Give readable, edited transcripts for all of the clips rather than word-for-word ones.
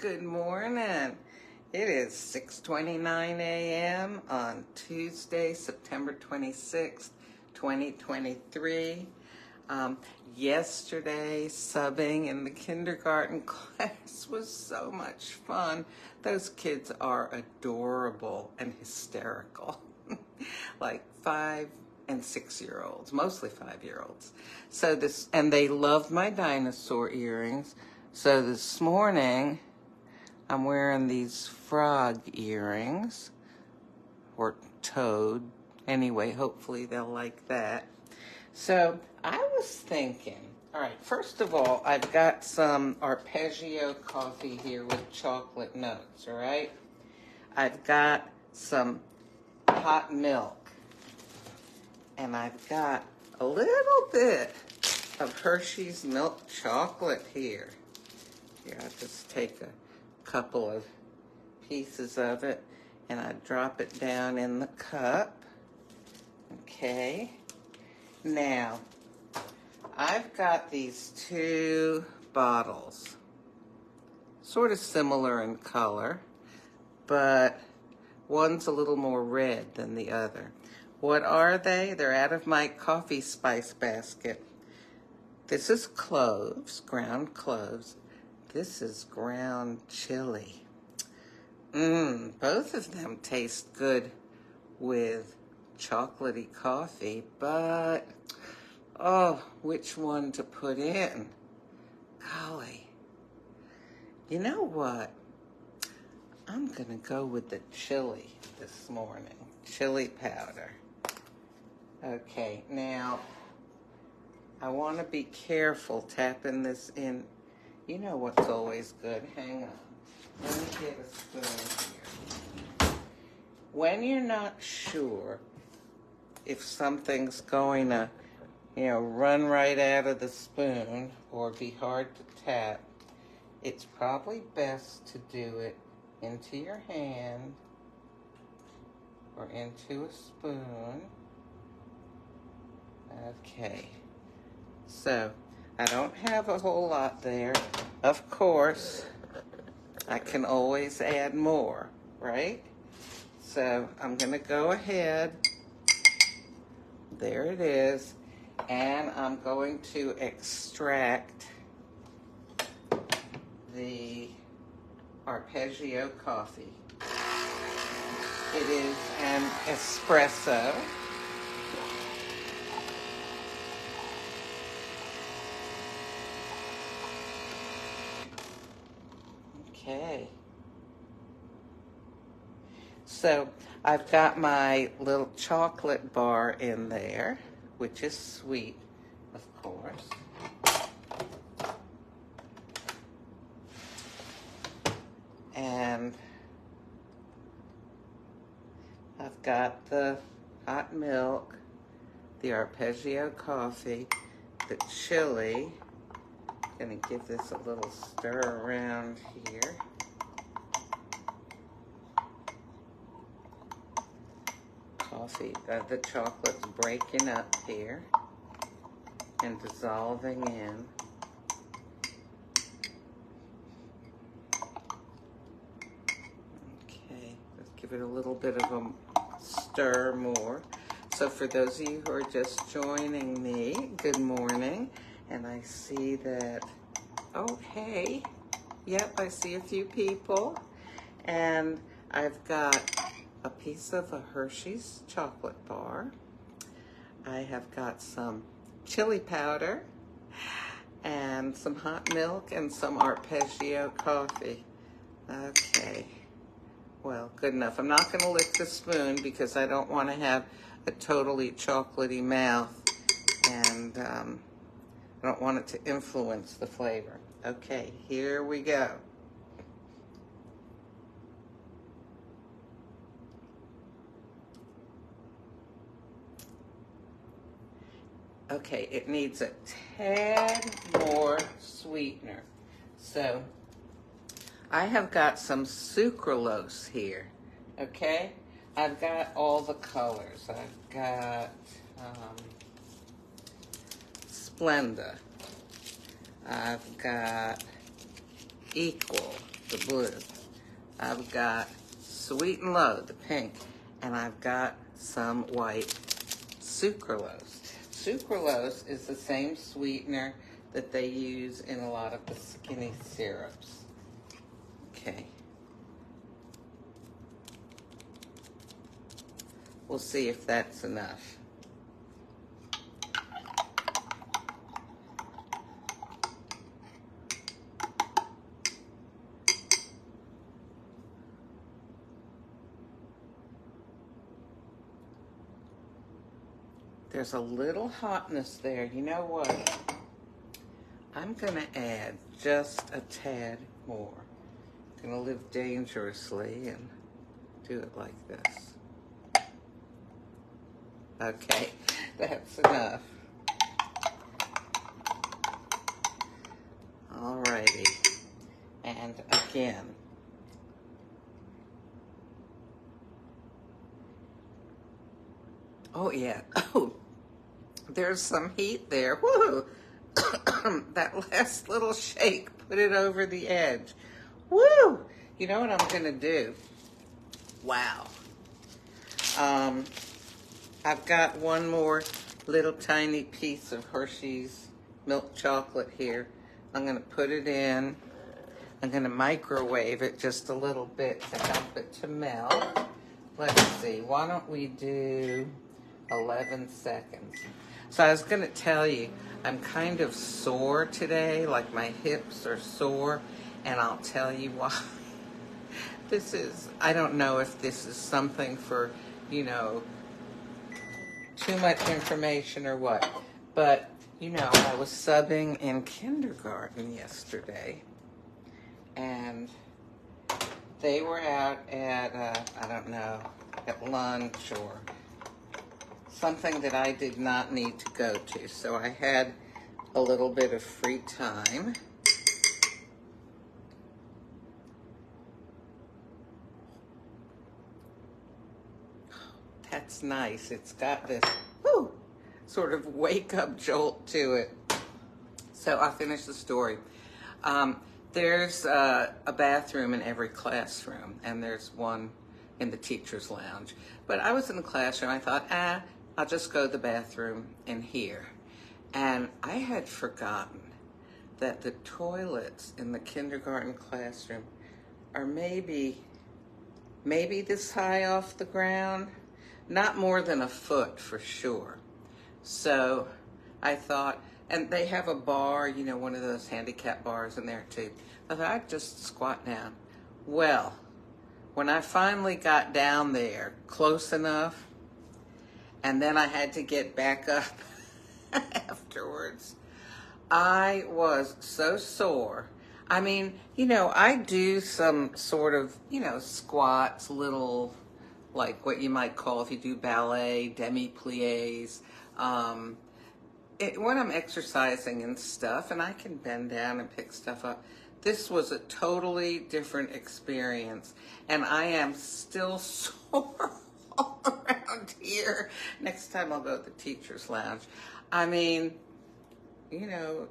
Good morning. It is 6:29 a.m. on Tuesday, September 26th, 2023. Yesterday, subbing in the kindergarten class was so much fun. Those kids are adorable and hysterical. Like 5 and 6-year-olds, mostly 5-year-olds. And they love my dinosaur earrings. So this morning, I'm wearing these frog earrings, or toad. Anyway, hopefully they'll like that. So I was thinking, all right, first of all, I've got some arpeggio coffee here with chocolate notes, all right? I've got some hot milk, and I've got a little bit of Hershey's milk chocolate here. Here, I'll just take a couple of pieces of it and I drop it down in the cup. Okay. Now, I've got these two bottles, sort of similar in color, but one's a little more red than the other. What are they? They're out of my coffee spice basket. This is cloves, ground cloves. This is ground chili. Both of them taste good with chocolatey coffee, but, which one to put in? Golly. You know what? I'm gonna go with the chili this morning. Chili powder. Okay, now, I want to be careful tapping this in. You know what's always good? Hang on. Let me get a spoon here. When you're not sure if something's going to, run right out of the spoon or be hard to tap, it's probably best to do it into your hand or into a spoon. Okay. So, I don't have a whole lot there. Of course, I can always add more, right? So I'm going to go ahead. There it is. And I'm going to extract the arpeggio coffee. It is an espresso. Okay. So I've got my little chocolate bar in there, which is sweet, of course. And I've got the hot milk, the arpeggio coffee, the chili. Gonna give this a little stir around here. Coffee, the chocolate's breaking up here and dissolving in. Okay, let's give it a little bit of a stir more. So for those of you who are just joining me, good morning. And I see that, oh, hey, yep, I see a few people. And I've got a piece of a Hershey's chocolate bar. I have got some chili powder and some hot milk and some arpeggio coffee. Okay, well, good enough. I'm not gonna lick the spoon because I don't wanna have a totally chocolatey mouth, and I don't want it to influence the flavor. Okay, here we go. Okay, it needs a tad more sweetener. So, I have got some sucralose here, okay? I've got all the colors. I've got Splenda. I've got Equal. the blue. I've got Sweet and Low, the pink, and I've got some white sucralose. Sucralose is the same sweetener that they use in a lot of the skinny syrups. Okay. We'll see if that's enough. There's a little hotness there. You know what? I'm gonna add just a tad more. I'm gonna live dangerously and do it like this. Okay, that's enough. Alrighty, and again. Oh yeah, oh, there's some heat there, woo! That last little shake, put it over the edge. Woo! You know what I'm gonna do? Wow. I've got one more little tiny piece of Hershey's milk chocolate here. I'm gonna put it in. I'm gonna microwave it just a little bit to help it to melt. Let's see, why don't we do 11 seconds. So I was gonna tell you, I'm kind of sore today, like my hips are sore, and I'll tell you why. I don't know if this is something for, you know, too much information or what, but, you know, I was subbing in kindergarten yesterday, and they were out at, I don't know, at lunch or something that I did not need to go to. So I had a little bit of free time. That's nice. It's got this whoo, sort of wake-up jolt to it. So I'll finish the story. There's a bathroom in every classroom, and there's one in the teacher's lounge. But I was in the classroom. I thought, I'll just go to the bathroom in here. And I had forgotten that the toilets in the kindergarten classroom are maybe this high off the ground, not more than a foot for sure. So I thought, and they have a bar, you know, one of those handicap bars in there too. I thought I'd just squat down. Well, when I finally got down there close enough, and then I had to get back up afterwards, I was so sore. I mean, you know, I do some sort of, you know, squats, little, like what you might call, if you do ballet, demi-plies, when I'm exercising and stuff, and I can bend down and pick stuff up. This was a totally different experience, and I am still sore all around here. Next time I'll go to the teacher's lounge. I mean, you know,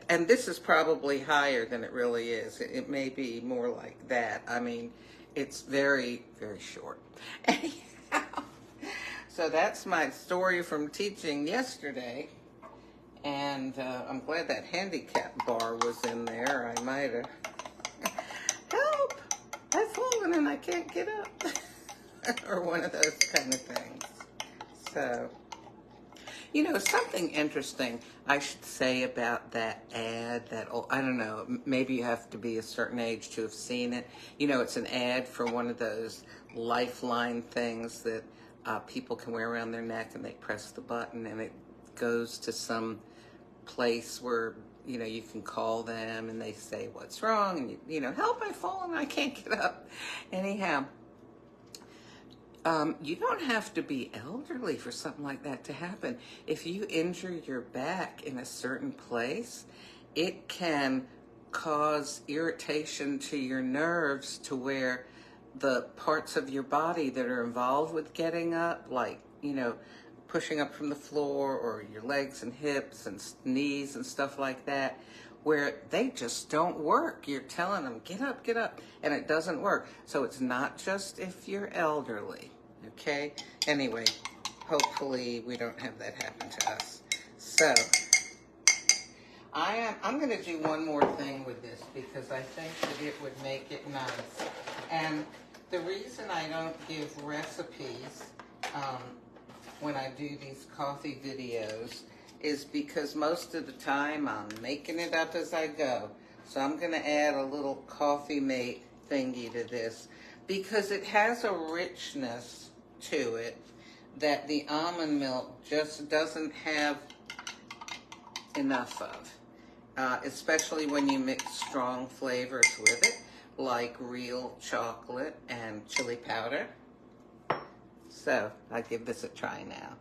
and this is probably higher than it really is. It may be more like that. I mean, it's very, very short. Anyhow, so that's my story from teaching yesterday. And I'm glad that handicap bar was in there. I might have, help, I've fallen and I can't get up. Or one of those kind of things. So, you know, something interesting I should say about that ad, I don't know, maybe you have to be a certain age to have seen it. You know, it's an ad for one of those lifeline things that people can wear around their neck, and they press the button and it goes to some place where, you know, you can call them and they say what's wrong, and you know, help, I've fallen, I can't get up. Anyhow, you don't have to be elderly for something like that to happen. If you injure your back in a certain place, it can cause irritation to your nerves to where the parts of your body that are involved with getting up, like, you know, pushing up from the floor, or your legs and hips and knees and stuff like that, where they just don't work. You're telling them, get up, and it doesn't work. So it's not just if you're elderly, okay? Anyway, hopefully we don't have that happen to us. So I'm going to do one more thing with this because I think that it would make it nice. And the reason I don't give recipes when I do these coffee videos is because most of the time I'm making it up as I go. So I'm going to add a little coffee mate thingy to this because it has a richness to it that the almond milk just doesn't have enough of, especially when you mix strong flavors with it, like real chocolate and chili powder. So I give this a try now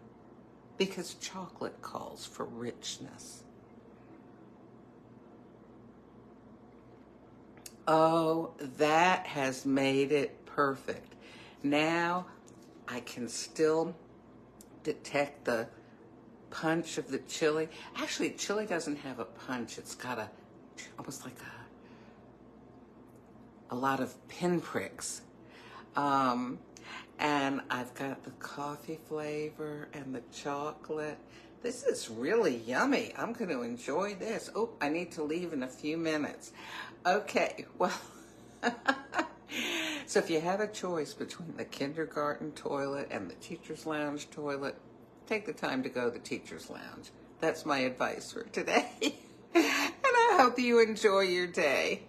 because chocolate calls for richness. Oh, that has made it perfect. Now I can still detect the punch of the chili. Actually, chili doesn't have a punch. It's got almost like a lot of pinpricks. And I've got the coffee flavor and the chocolate. This is really yummy. I'm going to enjoy this. Oh, I need to leave in a few minutes. Okay, well, so if you have a choice between the kindergarten toilet and the teacher's lounge toilet, take the time to go to the teacher's lounge. That's my advice for today. And I hope you enjoy your day.